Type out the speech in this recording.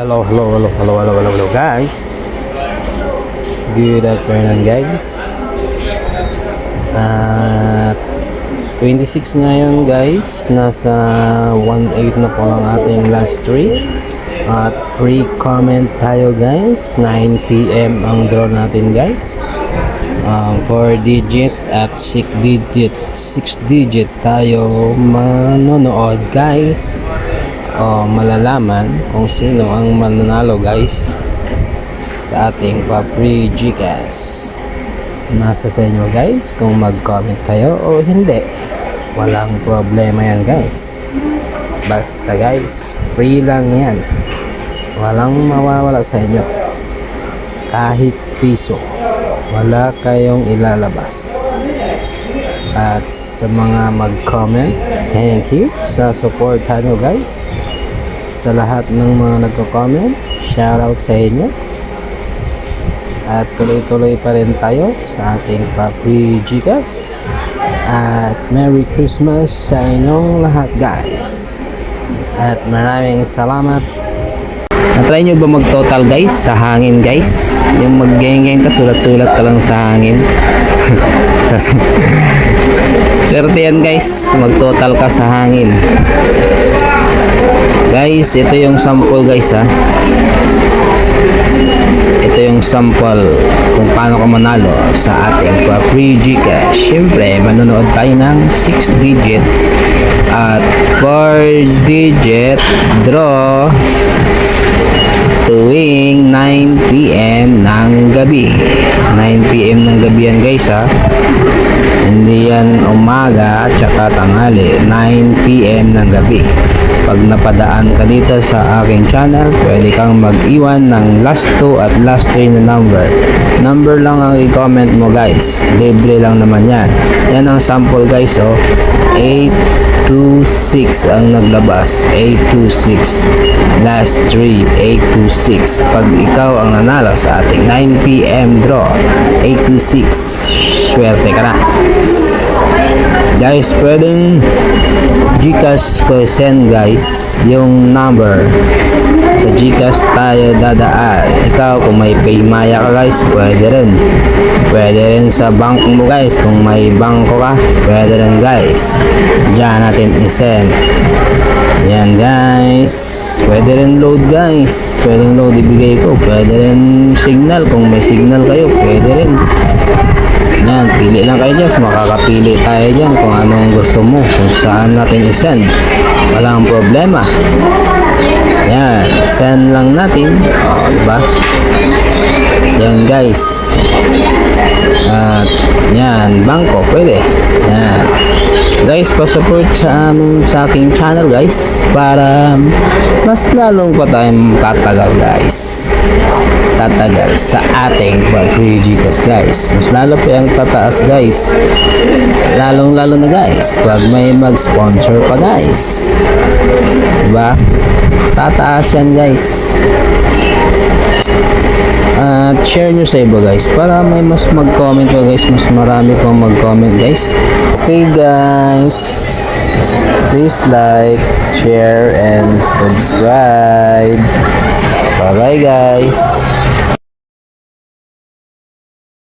Hello guys. Good afternoon guys. At 26 ngayon guys. Nasa 1.8 na po ang ating last stream. At free comment tayo guys. 9 PM ang draw natin guys. 4 digit at 6 digit tayo manonood guys. Malalaman kung sino ang mananalo guys sa ating pa-free GCash. Nasa sa inyo guys kung mag-comment kayo o hindi, walang problema yan guys. Basta guys, free lang yan, walang mawawala sa inyo. Kahit piso wala kayong ilalabas. At sa mga mag-comment, thank you sa support nyo guys. Sa lahat ng mga nagko-comment, shoutout sa inyo. At tuloy-tuloy pa rin tayo sa ating pa-free GCash. At Merry Christmas sa inyong lahat guys. At maraming salamat. Na-try nyo ba mag-total guys sa hangin guys? Yung mag-geng-geng ka, sulat-sulat ka lang sa hangin. Swerte yan guys, mag-total ka sa hangin. Guys, ito yung sample guys ha. Ito yung sample kung paano ka manalo sa ating free GCash. Siyempre, manonood tayo ng 6 digit at 4 digit draw tuwing 9 PM ng gabi. 9 PM ng gabi yan guys ha. Hindi yan umaga at saka tanghali. 9 PM ng gabi. Pag napadaan ka dito sa aking channel, pwede kang mag-iwan ng last 2 at last 3 na number lang ang i-comment mo guys. Libre lang naman yan. Yan ang sample guys 826 ang naglabas. 826 last 3 826. Pag ikaw ang nanalo sa ating 9 PM draw 826, swerte ka na guys. Pwedeng GCash ko send guys yung number. Sa GCash tayo dadaan. Ikaw kung may Paymaya ka guys, pwede rin. Pwede rin sa bank mo guys. Kung may bangko ka, pwede rin guys. Diyan natin i-send. Yan guys. Pwede rin load guys. Pwede rin load ibigay ko. Pwede rin signal. Kung may signal kayo, pwede rin. Yan, pili lang kayo dyan. Makakapili tayo dyan kung anong gusto mo, kung saan natin i-send. Walang problema. Yan, send lang natin. Diba? Yan guys. At yan, bangko, pwede. Yan guys, pa-support sa aking channel guys, para mas lalong pa tayong tatagal guys. Tatagal sa ating free GCash guys. Mas lalo pa yung tataas guys. Lalong lalo na guys pag may mag-sponsor pa guys. Diba? Tataas yan guys. At share nyo sa iba guys para may mas mag-comment pa guys. Mas marami pang mag-comment guys. Okay guys, please like, share and subscribe. Bye bye guys.